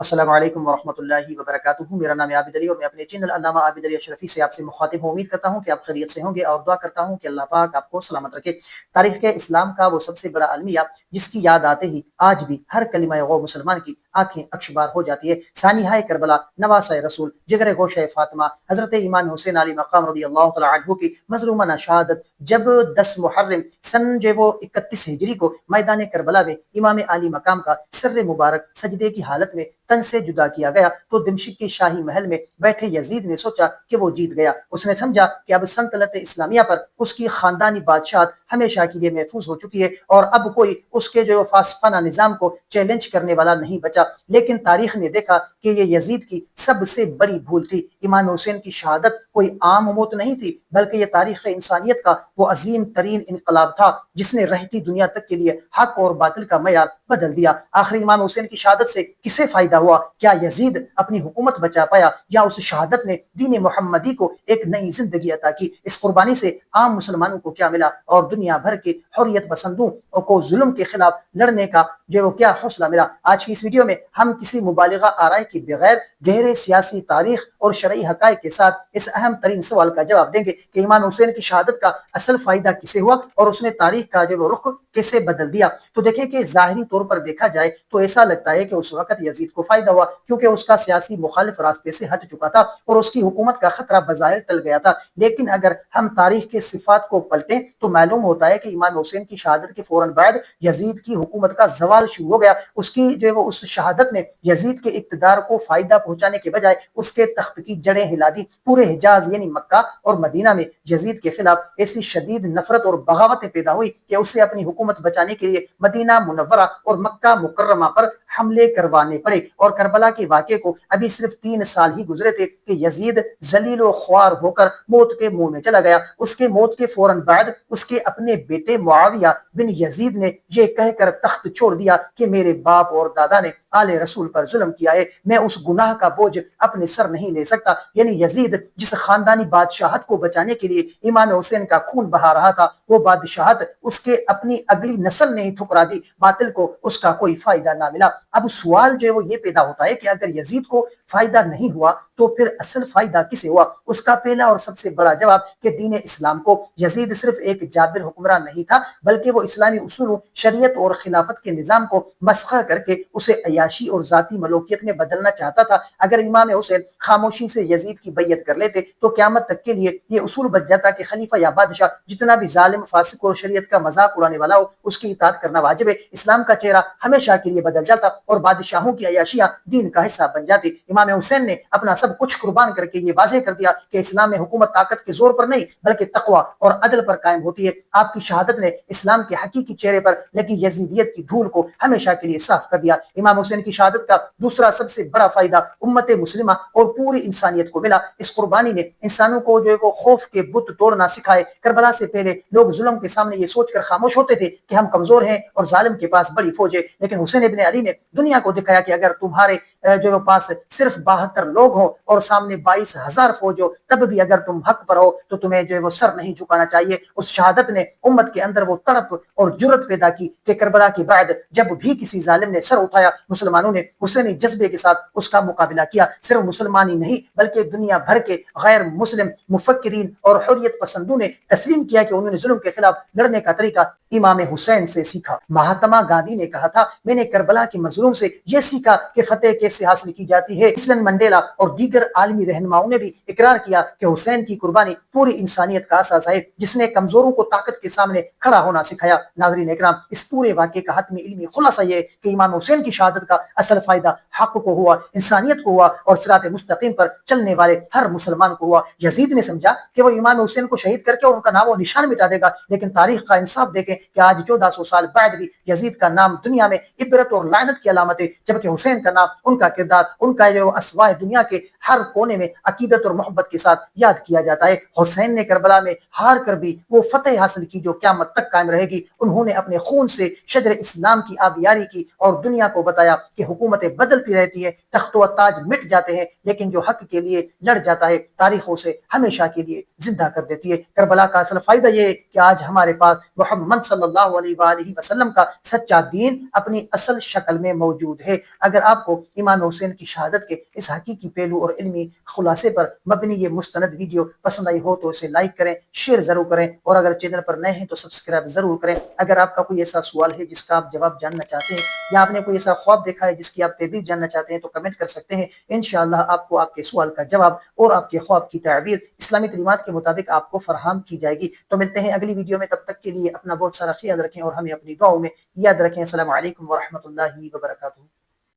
السلام علیکم ورحمۃ اللہ وبرکاتہ۔ میرا نام ہے عابد علی اور میں اپنے چینل علامہ عابد علی اشرفی سے آپ سے مخاطب ہوں۔ امید کرتا ہوں کہ آپ خیریت سے ہوں گے اور دعا کرتا ہوں کہ اللہ پاک آپ کو سلامت رکھے۔ تاریخ کے اسلام کا وہ سب سے بڑا المیہ جس کی یاد آتے ہی آج بھی ہر کلمہ غو مسلمان کی آنکھیں اکشبار ہو جاتی ہے۔ سانحہ کربلا، نواسہ رسول، جگر گوشہ فاطمہ، حضرت امام حسین علی مقام رضی اللہ تعالیٰ عنہ کی مظلومانہ شہادت جب 10 محرم سن 31 ہجری کو میدان کربلا میں امام علی مقام کا سر مبارک سجدے کی حالت میں تن سے جدا کیا گیا تو دمشق کے شاہی محل میں بیٹھے یزید نے سوچا کہ وہ جیت گیا۔ اس نے سمجھا کہ اب سلطنت اسلامیہ پر اس کی خاندانی بادشاہت ہمیشہ کے لیے محفوظ ہو چکی ہے اور اب کوئی اس کے فاسقانہ نظام کو چیلنج کرنے والا نہیں بچا۔ لیکن تاریخ نے دیکھا کہ یہ یزید کی سب سے بڑی بھول تھی۔ امام حسین کی شہادت کوئی عام موت نہیں تھی بلکہ یہ تاریخ انسانیت کا وہ عظیم ترین انقلاب تھا جس نے رہتی دنیا تک کے لیے حق اور باطل کا معیار بدل دیا۔ آخری امام حسین کی شہادت سے کسے فائدہ ہوا؟ کیا یزید اپنی حکومت بچا پایا یا اس شہادت نے دین محمدی کو ایک نئی زندگی عطا کی؟ اس قربانی سے عام مسلمانوں کو کیا ملا اور دنیا بھر کے حریت پسندوں کو ظلم کے خلاف لڑنے کا کیا حوصلہ ملا؟ آج کی اس ویڈیو میں ہم کسی مبالغہ آرائی کے بغیر گہرے سیاسی تاریخ اور شرعی حقائق کے ساتھ اس اہم ترین سوال کا جواب دیں گے کہ امام حسین کی شہادت کا اصل فائدہ کسے ہوا اور اس نے تاریخ کا رخ کیسے بدل دیا۔ تو دیکھیں کہ ظاہری طور پر دیکھا جائے تو ایسا لگتا ہے کہ اس وقت یزید کو فائدہ ہوا کیونکہ اس کا سیاسی مخالف راستے سے ہٹ چکا تھا اور اس کی حکومت کا خطرہ بظاہر ٹل گیا تھا۔ لیکن اگر ہم تاریخ کے صفات کو پلٹیں تو معلوم ہوتا ہے کہ امام حسین کی شہادت کے فوراً بعد یزید کی حکومت کا زوال شروع ہو گیا۔ اس کی اس شہادت نے یزید کے اقتدار کو فائدہ پہنچانے کے بجائے اس کے تخت کی جڑیں ہلا دی۔ پورے حجاز یعنی مکہ اور مدینہ میں یزید کے خلاف ایسی شدید نفرت اور بغاوتیں پیدا ہوئی کہ اسے اپنی حکومت بچانے کے لیے مدینہ منورہ اور مکہ مکرمہ پر حملے کروانے پڑے۔ اور کربلا کے واقعے کو ابھی صرف 3 سال ہی گزرے تھے کہ یزید ذلیل و خوار ہو کر موت کے منہ میں چلا گیا۔ اس کے موت کے فوراً بعد اس کے اپنے بیٹے معاویہ بن یزید نے یہ کہہ کر تخت چھوڑ دیا کہ میرے باپ اور دادا نے آل رسول پر ظلم کیا ہے، میں اس گناہ کا بوجھ اپنے سر نہیں لے سکتا۔ یعنی یزید جس خاندانی بادشاہت کو بچانے کے لیے امام حسین کا خون بہا رہا تھا وہ بادشاہت اس کے اپنی اگلی نسل نے ہی ٹھکرا دی، باطل کو اس کا کوئی فائدہ نہ ملا۔ اب سوال وہ یہ پیدا ہوتا ہے کہ اگر یزید کو فائدہ نہیں ہوا تو پھر اصل فائدہ کسے ہوا؟ اس کا پہلا اور سب سے بڑا جواب کہ دین اسلام کو۔ یزید صرف ایک جابر حکمران نہیں تھا بلکہ وہ اسلامی اصولوں، شریعت اور خلافت کے نظام کو مسخہ کر کے اسے عیاشی اور ذاتی ملوکیت میں بدلنا چاہتا تھا۔ اگر امام حسین خاموشی سے یزید کی بیعت کر لیتے تو قیامت تک کے لیے یہ اصول بچ جاتا کہ خلیفہ یا بادشاہ جتنا بھی ظالم، فاسق اور شریعت کا مذاق اڑانے والا ہو اس کی اطاعت کرنا واجب ہے۔ اسلام کا چہرہ ہمیشہ کے لیے بدل جاتا اور بادشاہوں کی عیاشیاں دین کا حصہ بن جاتی۔ امام حسین نے اپنا سب کچھ قربان کر کے یہ واضح کر دیا کہ اسلام میں حکومت طاقت کے زور پر نہیں بلکہ تقوی اور عدل پر قائم ہوتی ہے۔ آپ کی شہادت نے اسلام کے حقیقی چہرے پر لگی یزیدیت کی دھول کو ہمیشہ کے لیے صاف کر دیا۔ امام حسین کی شہادت کا دوسرا سب سے بڑا فائدہ امت مسلمہ اور پوری انسانیت کو ملا۔ اس قربانی نے انسانوں کو وہ خوف کے بت توڑنا سکھائے۔ کربلا سے پہلے لوگ ظلم کے سامنے یہ سوچ کر خاموش ہوتے تھے کہ ہم کمزور ہیں اور ظالم کے پاس بڑی فوج ہے، لیکن حسین ابن علی نے دنیا کو دکھایا کہ اگر تمہارے پاس صرف 72 لوگ ہوں اور سامنے 22,000 فوج ہو تب بھی اگر تم حق پر ہو تو تمہیں وہ سر نہیں جھکانا چاہیے۔ اس شہادت نے امت کے اندر وہ تڑپ اور جرت پیدا کی کہ کربلا کے بعد جب بھی کسی ظالم نے سر اٹھایا مسلمانوں نے حسینی جذبے کے ساتھ اس کا مقابلہ کیا۔ صرف مسلمان ہی نہیں بلکہ دنیا بھر کے غیر مسلم مفکرین اور حریت پسندوں نے تسلیم کیا کہ انہوں نے ظلم کے خلاف لڑنے کا طریقہ امام حسین سے سیکھا۔ مہاتما گاندھی نے کہا تھا میں نے کربلا کے مظلوم سے یہ سیکھا کہ فتح کیسے حاصل کی جاتی ہے۔ نیلسن منڈیلا اور دیگر عالمی رہنماؤں نے بھی اقرار کیا کہ حسین کی قربانی پوری انسانیت کا اثاثہ ہے جس نے کمزوروں کو طاقت کے سامنے کھڑا ہونا سکھایا۔ ناظرین اکرام، اس پورے واقعے کا حتمی علمی خلاصہ یہ ہے کہ امام حسین کی شہادت کا اصل فائدہ حق کو ہوا، انسانیت کو ہوا اور صراط مستقیم پر چلنے والے ہر مسلمان کو ہوا۔ یزید نے سمجھا کہ وہ امام حسین کو شہید کر کے ان کا نام و نشان مٹا دے گا، لیکن تاریخ کا انصاف دیکھیں کہ آج 1400 سال بعد بھی یزید کا نام دنیا میں عبرت اور لعنت کی علامت ہے، جبکہ حسین کا نام، ان کا کردار، ان کا اسوائے دنیا کے ہر کونے میں عقیدت اور محبت کے ساتھ یاد کیا جاتا ہے۔ حسین نے کربلا میں ہار کر بھی وہ فتح حاصل کی جو قیامت تک قائم رہے گی۔ انہوں نے اپنے خون سے شجر اسلام کی آبیاری کی اور دنیا کو بتایا کہ حکومتیں بدلتی رہتی ہیں، تخت و تاج مٹ جاتے ہیں، لیکن جو حق کے لیے لڑ جاتا ہے تاریخوں سے ہمیشہ کے لیے زندہ کر دیتی ہے۔ کربلا کا اصل فائدہ یہ ہے کہ آج ہمارے پاس محمد صلی اللہ علیہ وآلہ وسلم کا سچا دین اپنی اصل شکل میں موجود ہے۔ اگر آپ کو امام حسین کی شہادت کے اس حقیقی پہلو اور علمی خلاصے پر مبنی یہ مستند ویڈیو پسند آئی ہو تو اسے لائک کریں، شیئر ضرور کریں، اور اگر چینل پر نئے ہیں تو سبسکرائب ضرور کریں۔ اگر آپ کا کوئی ایسا سوال ہے جس کا آپ جواب جاننا چاہتے ہیں، یا آپ نے کوئی ایسا خواب دیکھا ہے جس کی آپ تعبیر جاننا چاہتے ہیں، تو کمنٹ کر سکتے ہیں۔ انشاءاللہ آپ کو آپ کے سوال کا جواب اور آپ کے خواب کی تعبیر اسلامی تعلیمات کے مطابق آپ کو فراہم کی جائے گی۔ تو ملتے ہیں اگلی ویڈیو میں، تب تک کے لیے اپنا بہت سارا خیال رکھیں اور ہمیں اپنی دعاؤں میں یاد رکھیں۔ السلام علیکم ورحمۃ اللہ وبرکاتہ۔